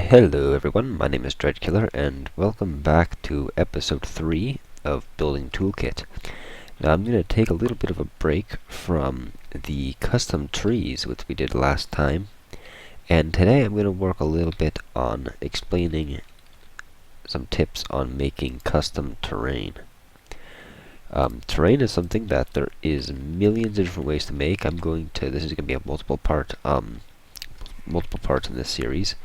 Hello everyone, my name is Dreadkiller and welcome back to episode 3 of Building Toolkit. Now I'm going to take a little bit of a break from the custom trees which we did last time, and today I'm going to work a little bit on explaining some tips on making custom terrain. Terrain is something that there is millions of different ways to make. This is going to be a multiple parts in this series.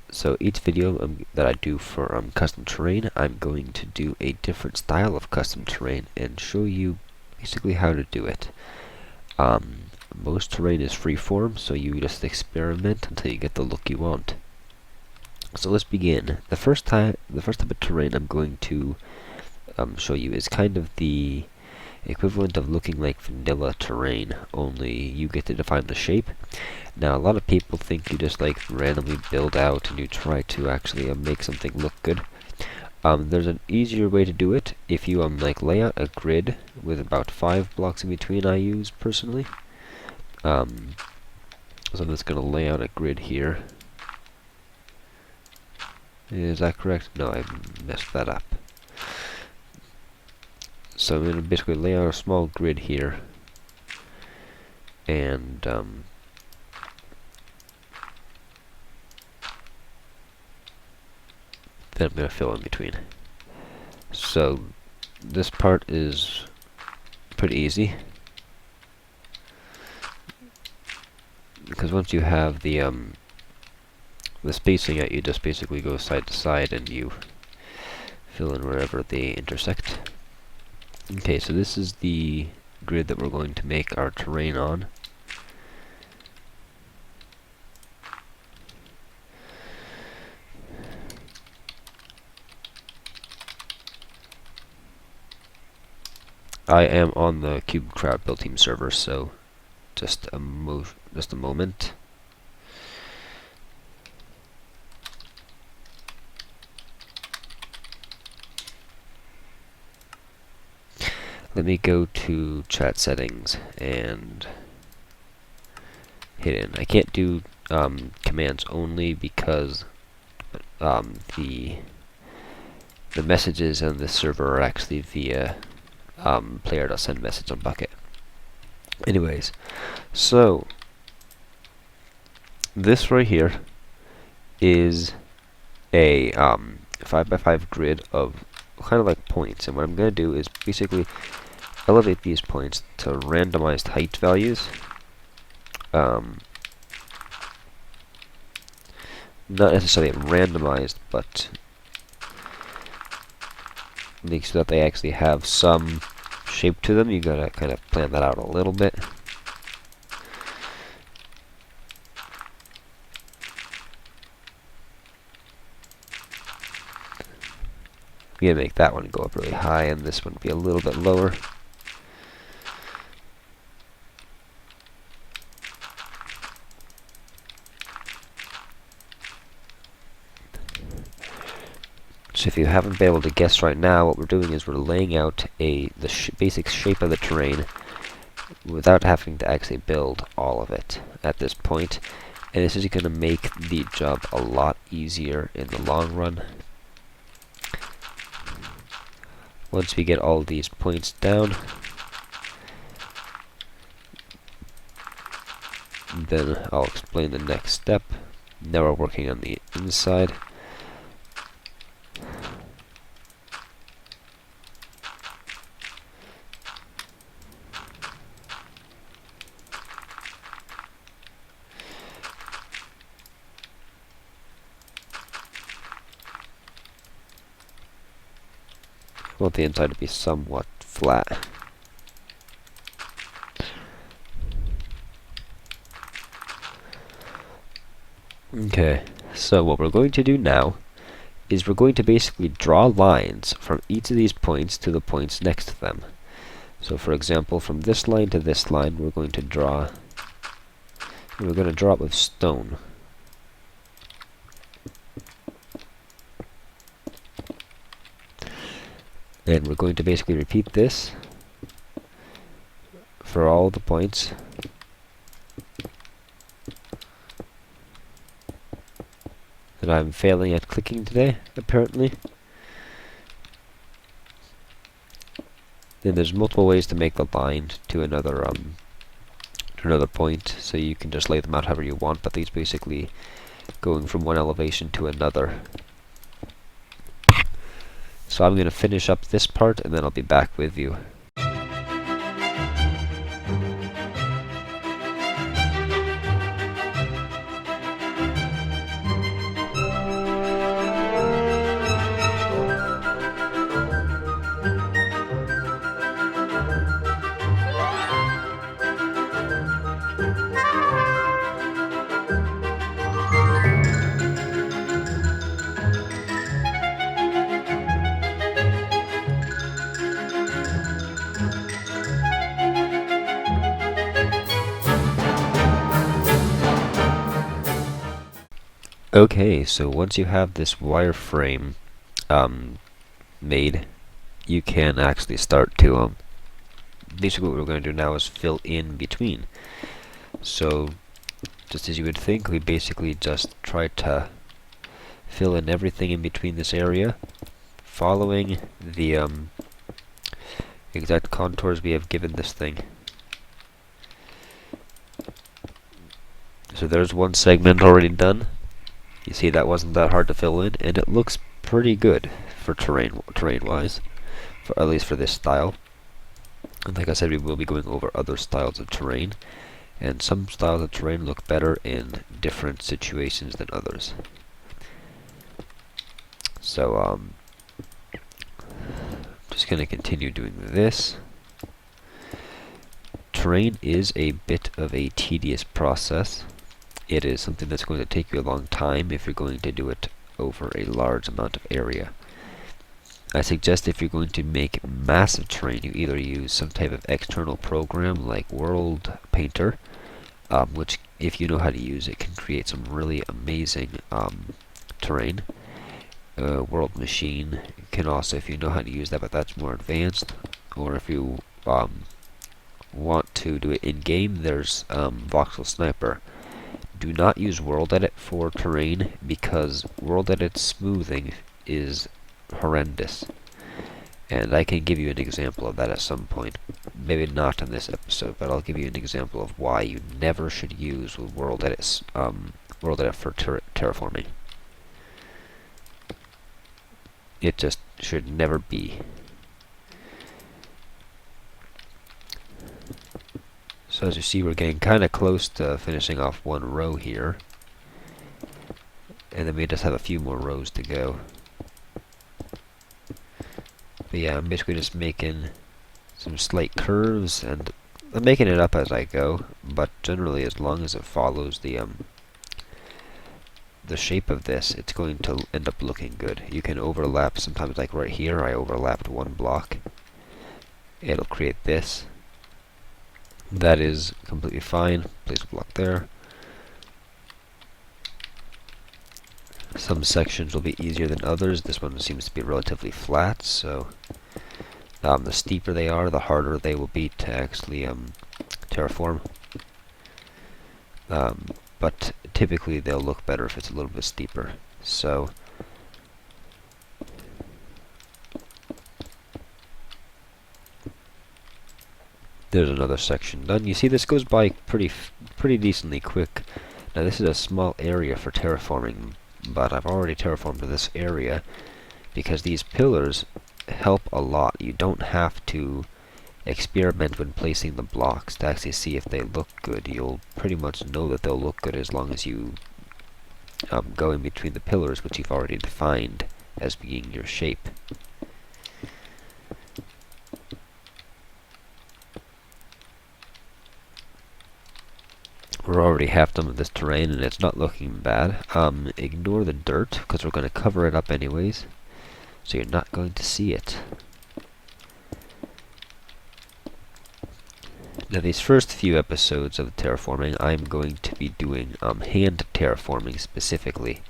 So each video that I do for custom terrain, I'm going to do a different style of custom terrain and show you basically how to do it. Most terrain is freeform, so you just experiment until you get the look you want. So let's begin. The first type of terrain I'm going to show you is kind of the equivalent of looking like vanilla terrain, only you get to define the shape. Now a lot of people think you just like randomly build out and you try to actually make something look good. There's an easier way to do it. If you like lay out a grid with about 5 blocks in between, I use personally. So I'm just going to lay out a grid here. Is that correct? No, I messed that up. So I'm going to basically lay out a small grid here, and then I'm going to fill in between. So this part is pretty easy, because once you have the spacing out, you just basically go side to side and you fill in wherever they intersect. Okay, so this is the grid that we're going to make our terrain on. I am on the Cube Crowd Build Team server, so just a moment. Let me go to chat settings and hit in. I can't do commands only because the messages on this server are actually via player.sendMessage on Bucket. Anyways, so this right here is a 5x5 grid of kind of like points, and what I'm going to do is basically elevate these points to randomized height values. Not necessarily randomized, but make sure that they actually have some shape to them. You gotta kind of plan that out a little bit. We're gonna make that one go up really high, and this one be a little bit lower. So if you haven't been able to guess right now, what we're doing is we're laying out the basic shape of the terrain without having to actually build all of it at this point. And this is going to make the job a lot easier in the long run. Once we get all of these points down, then I'll explain the next step. Now we're working on the inside. I want the inside to be somewhat flat. Okay, so what we're going to do now is we're going to basically draw lines from each of these points to the points next to them. So for example, from this line to this line, we're going to draw it with stone. And we're going to basically repeat this for all the points. that I'm failing at clicking today, apparently. Then there's multiple ways to make the line to another point, so you can just lay them out however you want, but these basically going from one elevation to another. So I'm going to finish up this part and then I'll be back with you. Okay, so once you have this wireframe made, you can actually start to basically what we're going to do now is fill in between. So just as you would think, we basically just try to fill in everything in between this area, following the exact contours we have given this thing. So there's one segment already done. You see that wasn't that hard to fill in, and it looks pretty good for terrain-wise, at least for this style. And like I said, we will be going over other styles of terrain, and some styles of terrain look better in different situations than others. So just going to continue doing this. Terrain is a bit of a tedious process. It is something that's going to take you a long time if you're going to do it over a large amount of area. I suggest if you're going to make massive terrain, you either use some type of external program like World Painter, which if you know how to use it can create some really amazing terrain. World Machine can also, if you know how to use that, but that's more advanced. Or if you want to do it in-game, there's Voxel Sniper. Do not use World Edit for terrain because World Edit smoothing is horrendous. And I can give you an example of that at some point. Maybe not in this episode, but I'll give you an example of why you never should use World Edit for terraforming. It just should never be. So as you see, we're getting kind of close to finishing off one row here. And then we just have a few more rows to go. But yeah, I'm basically just making some slight curves, and I'm making it up as I go, but generally as long as it follows the shape of this, it's going to end up looking good. You can overlap, sometimes like right here, I overlapped one block. It'll create this. That is completely fine. Place a block there. Some sections will be easier than others. This one seems to be relatively flat, so the steeper they are, the harder they will be to actually terraform. But typically they'll look better if it's a little bit steeper. So there's another section done. You see, this goes by pretty decently quick. Now this is a small area for terraforming, but I've already terraformed this area because these pillars help a lot. You don't have to experiment when placing the blocks to actually see if they look good. You'll pretty much know that they'll look good as long as you go in between the pillars, which you've already defined as being your shape. We're already half done with this terrain and it's not looking bad. Ignore the dirt because we're going to cover it up anyways, so you're not going to see it. Now these first few episodes of terraforming, I'm going to be doing hand terraforming specifically.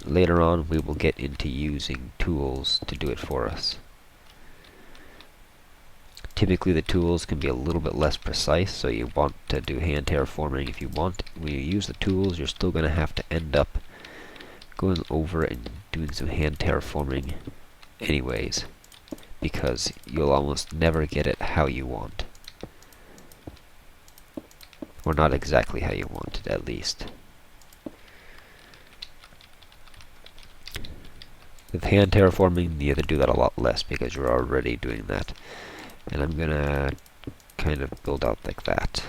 Later on we will get into using tools to do it for us. Typically the tools can be a little bit less precise, so you want to do hand terraforming if you want. When you use the tools, you're still going to have to end up going over and doing some hand terraforming anyways, because you'll almost never get it how you want. Or not exactly how you want it, at least. With hand terraforming, you have to do that a lot less because you're already doing that. And I'm gonna kind of build out like that.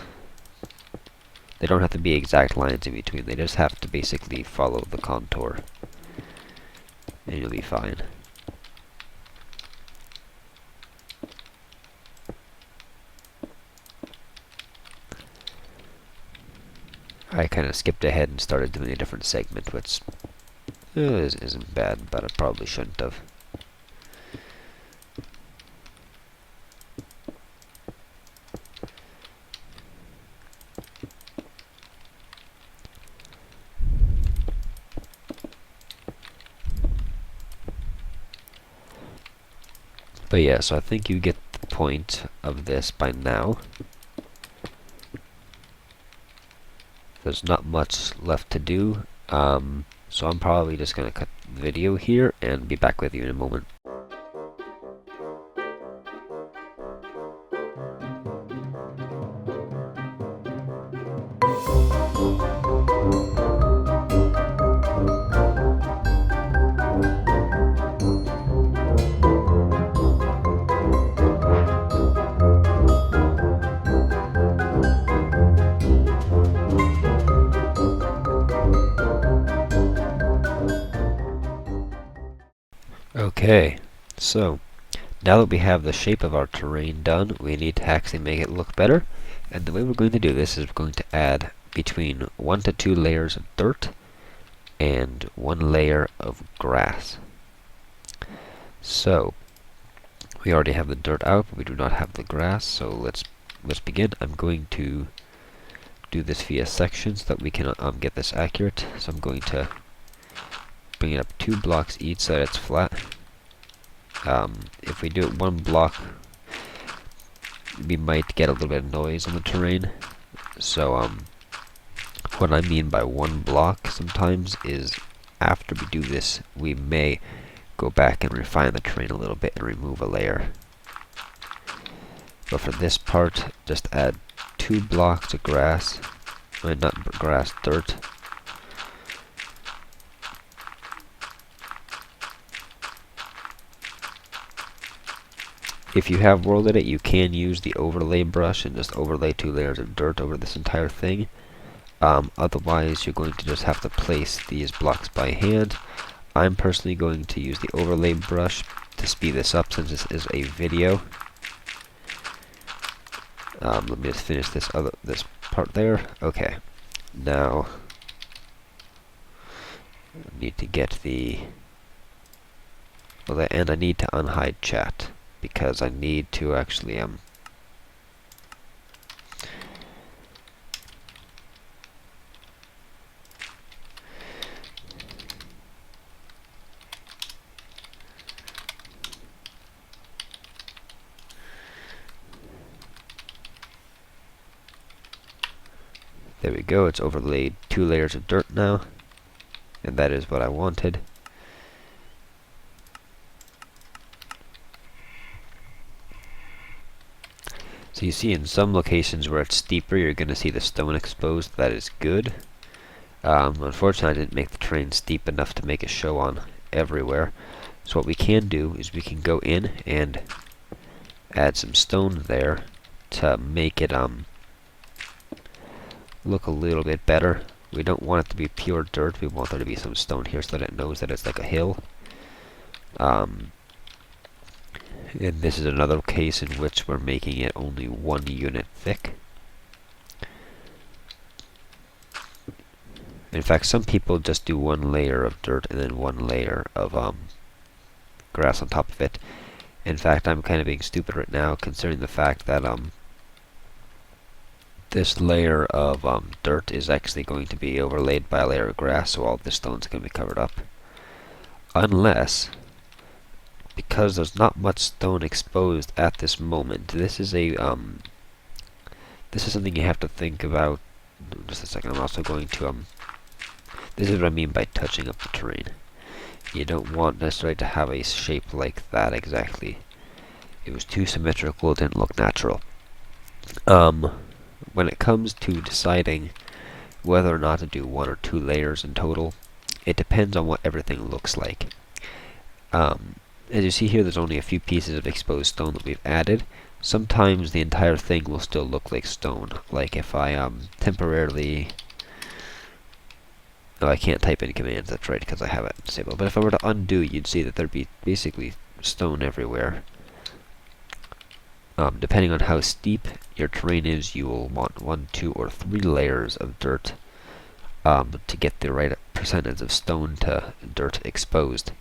They don't have to be exact lines in between, they just have to basically follow the contour. And you'll be fine. I kind of skipped ahead and started doing a different segment, which isn't bad, but I probably shouldn't have. But yeah, so I think you get the point of this by now. There's not much left to do, so I'm probably just going to cut the video here and be back with you in a moment. Okay, so now that we have the shape of our terrain done, we need to actually make it look better. And the way we're going to do this is we're going to add between 1 to 2 layers of dirt and 1 layer of grass. So we already have the dirt out, but we do not have the grass, so let's begin. I'm going to do this via sections so that we can get this accurate. So I'm going to bring it up 2 blocks each so that it's flat. If we do it 1 block, we might get a little bit of noise on the terrain. So what I mean by 1 block sometimes is after we do this, we may go back and refine the terrain a little bit and remove a layer. But for this part, just add 2 blocks of grass, not grass, dirt. If you have World Edit, you can use the overlay brush and just overlay 2 layers of dirt over this entire thing. Otherwise, you're going to just have to place these blocks by hand. I'm personally going to use the overlay brush to speed this up since this is a video. Let me just finish this part there. Okay, now I need to get the and I need to unhide chat because I need to actually there we go, it's overlaid 2 layers of dirt now, and that is what I wanted. So you see in some locations where it's steeper, you're going to see the stone exposed. That is good. Unfortunately, I didn't make the terrain steep enough to make it show on everywhere. So what we can do is we can go in and add some stone there to make it look a little bit better. We don't want it to be pure dirt. We want there to be some stone here so that it knows that it's like a hill. And this is another case in which we're making it only 1 unit thick. In fact, some people just do 1 layer of dirt and then 1 layer of grass on top of it. In fact, I'm kind of being stupid right now, considering the fact that this layer of dirt is actually going to be overlaid by a layer of grass, so all this stone's going to be covered up. Unless, because there's not much stone exposed at this moment, this is something you have to think about. Just a second, I'm also going to This is what I mean by touching up the terrain. You don't want necessarily to have a shape like that exactly. It was too symmetrical, it didn't look natural. When it comes to deciding whether or not to do 1 or 2 layers in total, it depends on what everything looks like. As you see here, there's only a few pieces of exposed stone that we've added. Sometimes the entire thing will still look like stone. Like if I temporarily... Oh, I can't type in commands, that's right, because I have it disabled. But if I were to undo, you'd see that there'd be basically stone everywhere. Depending on how steep your terrain is, you will want 1, 2, or 3 layers of dirt to get the right percentage of stone to dirt exposed.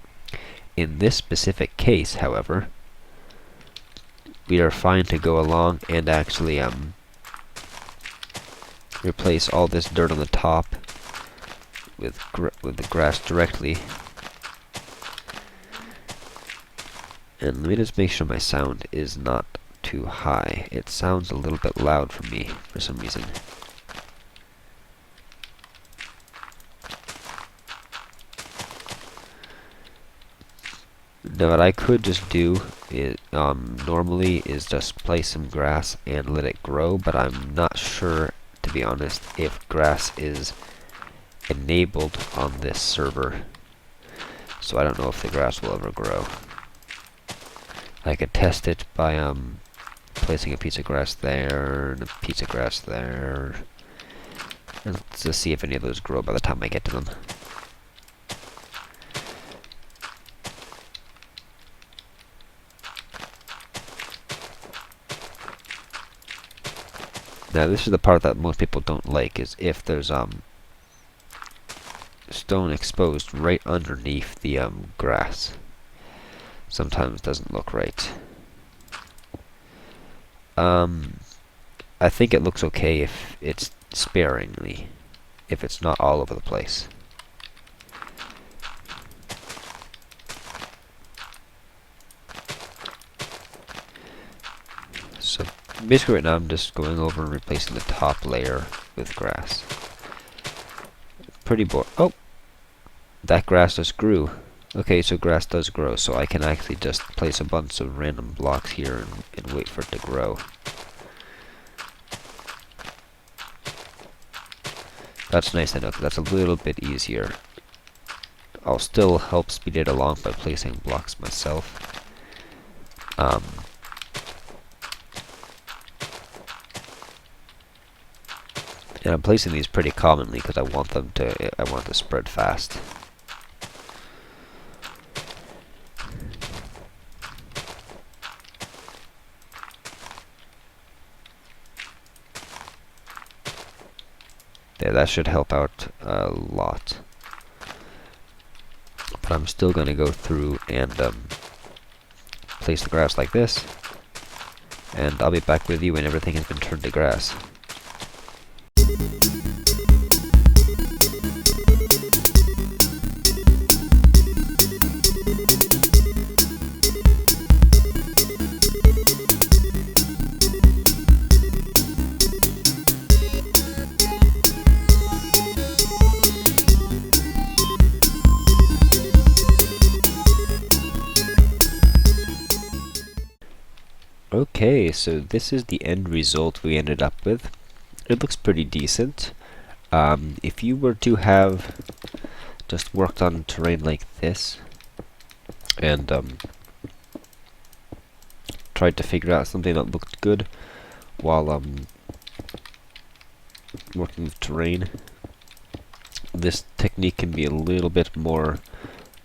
In this specific case, however, we are fine to go along and actually replace all this dirt on the top with the grass directly. And let me just make sure my sound is not too high. It sounds a little bit loud for me for some reason. Now what I could just do is, normally is just place some grass and let it grow, but I'm not sure, to be honest, if grass is enabled on this server. So I don't know if the grass will ever grow. I could test it by placing a piece of grass there and a piece of grass there. And let's just see if any of those grow by the time I get to them. Now this is the part that most people don't like, is if there's stone exposed right underneath the grass. Sometimes doesn't look right. I think it looks okay if it's sparingly, if it's not all over the place. So basically right now I'm just going over and replacing the top layer with grass. Pretty boring. Oh! That grass just grew. Okay, so grass does grow, so I can actually just place a bunch of random blocks here and wait for it to grow. That's nice to know, because that's a little bit easier. I'll still help speed it along by placing blocks myself. And I'm placing these pretty commonly because I want to spread fast. There, that should help out a lot. But I'm still going to go through and place the grass like this. And I'll be back with you when everything has been turned to grass. Okay, so this is the end result we ended up with. It looks pretty decent. If you were to have just worked on terrain like this and tried to figure out something that looked good while working with terrain, this technique can be a little bit more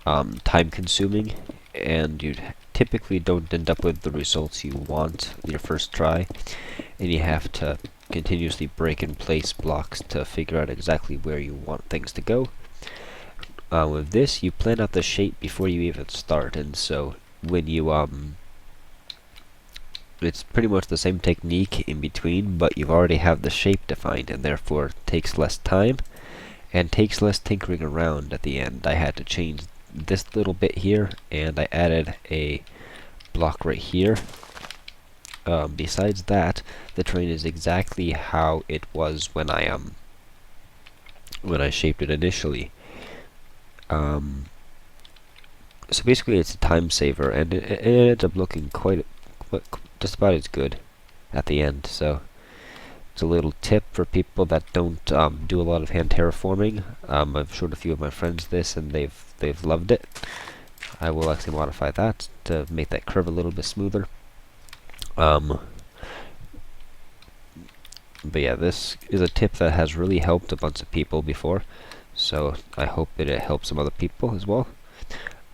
time-consuming, and you typically don't end up with the results you want your first try, and you have to continuously break and place blocks to figure out exactly where you want things to go. With this, you plan out the shape before you even start, and so when you it's pretty much the same technique in between, but you already have the shape defined, and therefore it takes less time and takes less tinkering around at the end. I had to change this little bit here, and I added a block right here. Besides that, the terrain is exactly how it was when I shaped it initially. So basically it's a time saver, and it ends up looking just about as good at the end. So it's a little tip for people that don't do a lot of hand terraforming. I've showed a few of my friends this, and they've loved it. I will actually modify that to make that curve a little bit smoother. But yeah, this is a tip that has really helped a bunch of people before, so I hope that it helps some other people as well.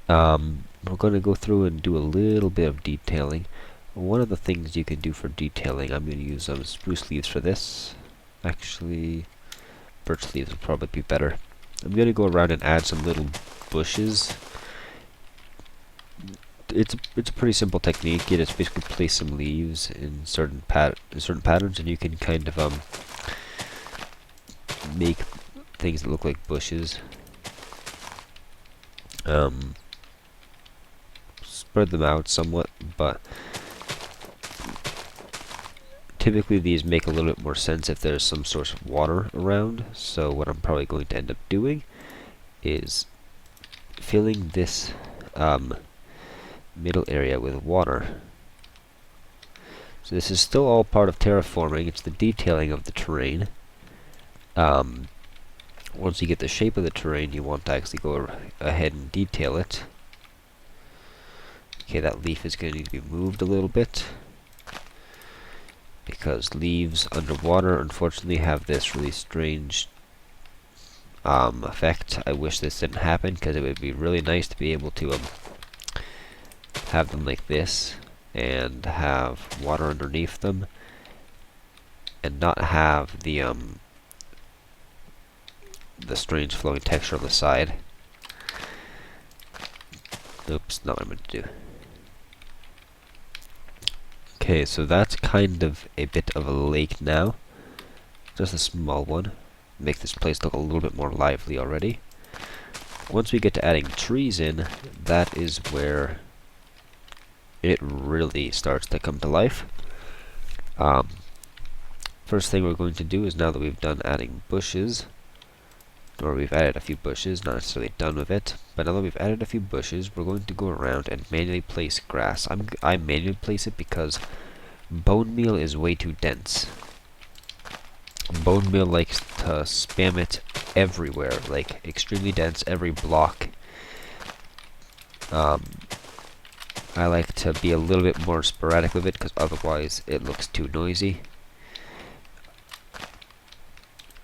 We're going to go through and do a little bit of detailing. One of the things you can do for detailing, I'm going to use spruce leaves for this. Actually, birch leaves would probably be better. I'm going to go around and add some little bushes. It's a pretty simple technique. You just basically place some leaves in certain patterns, and you can kind of make things that look like bushes. Spread them out somewhat, but typically these make a little bit more sense if there's some source of water around. So what I'm probably going to end up doing is filling this middle area with water. So this is still all part of terraforming. It's the detailing of the terrain. Once you get the shape of the terrain, you want to actually go ahead and detail it. Okay, that leaf is going to need to be moved a little bit, because leaves underwater unfortunately have this really strange effect. I wish this didn't happen, because it would be really nice to be able to have them like this and have water underneath them and not have the strange flowing texture on the side. Oops, not what I meant to do. Okay, so that's kind of a bit of a lake now. Just a small one. Make this place look a little bit more lively already. Once we get to adding trees in, that is where it really starts to come to life. First thing we're going to do is, now that we've done adding bushes, or we've added a few bushes, not necessarily done with it, but now that we've added a few bushes, we're going to go around and manually place grass. I manually place it because bone meal is way too dense. Bone meal likes to spam it everywhere, like extremely dense, every block. I like to be a little bit more sporadic with it, because otherwise it looks too noisy.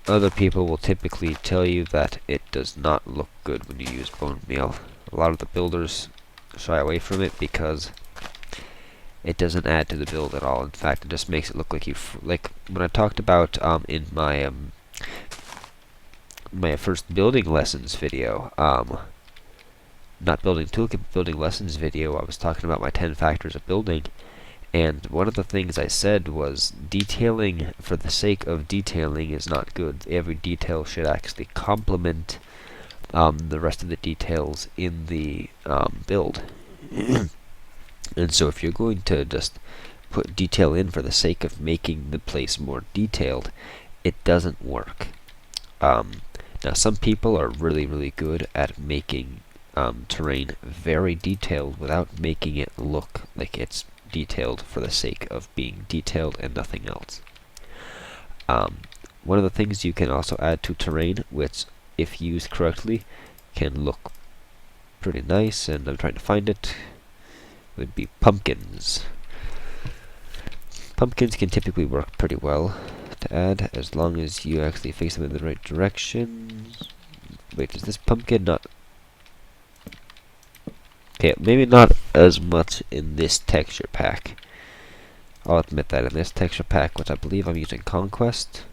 Other people will typically tell you that it does not look good when you use bone meal. A lot of the builders shy away from it because it doesn't add to the build at all. In fact, it just makes it look like like when I talked about in my my first building lessons video, not building toolkit, but building lessons video, I was talking about my 10 factors of building. And one of the things I said was detailing for the sake of detailing is not good. Every detail should actually complement the rest of the details in the build. And so if you're going to just put detail in for the sake of making the place more detailed, it doesn't work. Now some people are really, really good at making terrain very detailed without making it look like it's detailed for the sake of being detailed and nothing else. One of the things you can also add to terrain, which if used correctly can look pretty nice, and I'm trying to find it, would be pumpkins. Pumpkins can typically work pretty well to add, as long as you actually face them in the right direction. Wait, is this pumpkin not... Okay, maybe not as much in this texture pack. I'll admit that in this texture pack, which I believe I'm using Conquest.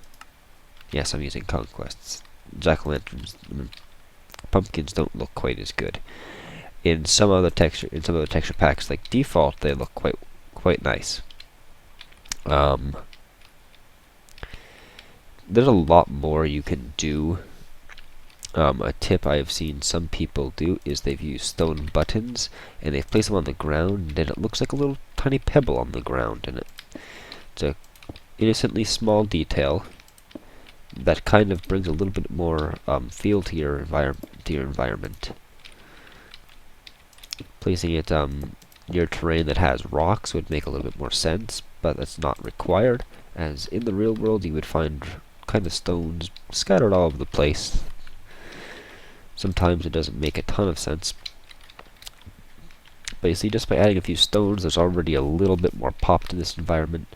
Yes, I'm using Conquests. Jack-o'-lanterns, pumpkins don't look quite as good. In some other texture packs, like default, they look quite nice. There's a lot more you can do. A tip I have seen some people do is they've used stone buttons and they've placed them on the ground, and it looks like a little tiny pebble on the ground, and it's a innocently small detail, that kind of brings a little bit more feel to your environment. Placing it near terrain that has rocks would make a little bit more sense, but that's not required, as in the real world you would find kind of stones scattered all over the place. Sometimes it doesn't make a ton of sense, but you see, just by adding a few stones, there's already a little bit more pop to this environment.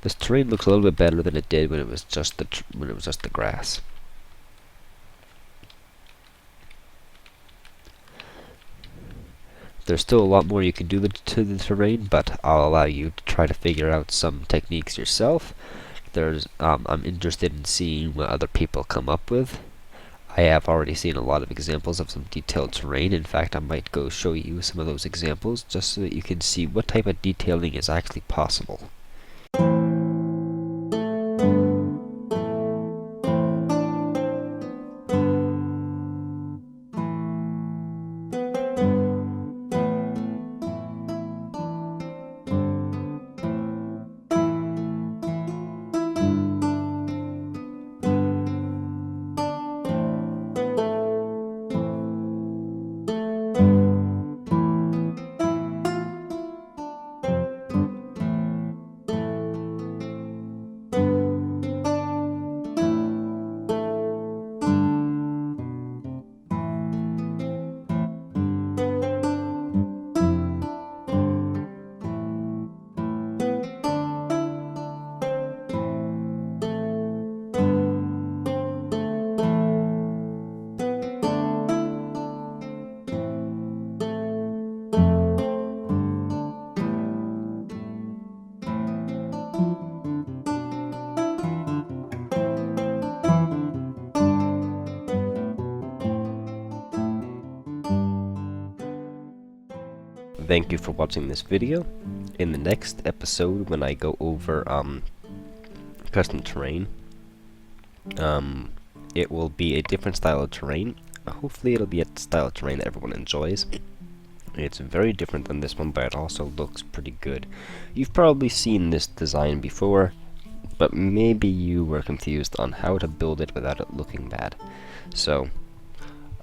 This terrain looks a little bit better than it did when it was just the grass. There's still a lot more you can do to the terrain, but I'll allow you to try to figure out some techniques yourself. I'm interested in seeing what other people come up with. I have already seen a lot of examples of some detailed terrain. In fact, I might go show you some of those examples just so that you can see what type of detailing is actually possible. Thank you for watching this video. In the next episode, when I go over custom terrain, it will be a different style of terrain. Hopefully it'll be a style of terrain that everyone enjoys. It's very different than this one, but it also looks pretty good. You've probably seen this design before, but maybe you were confused on how to build it without it looking bad. So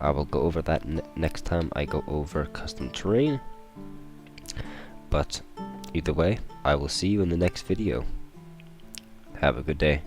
I will go over that next time I go over custom terrain. But either way, I will see you in the next video. Have a good day.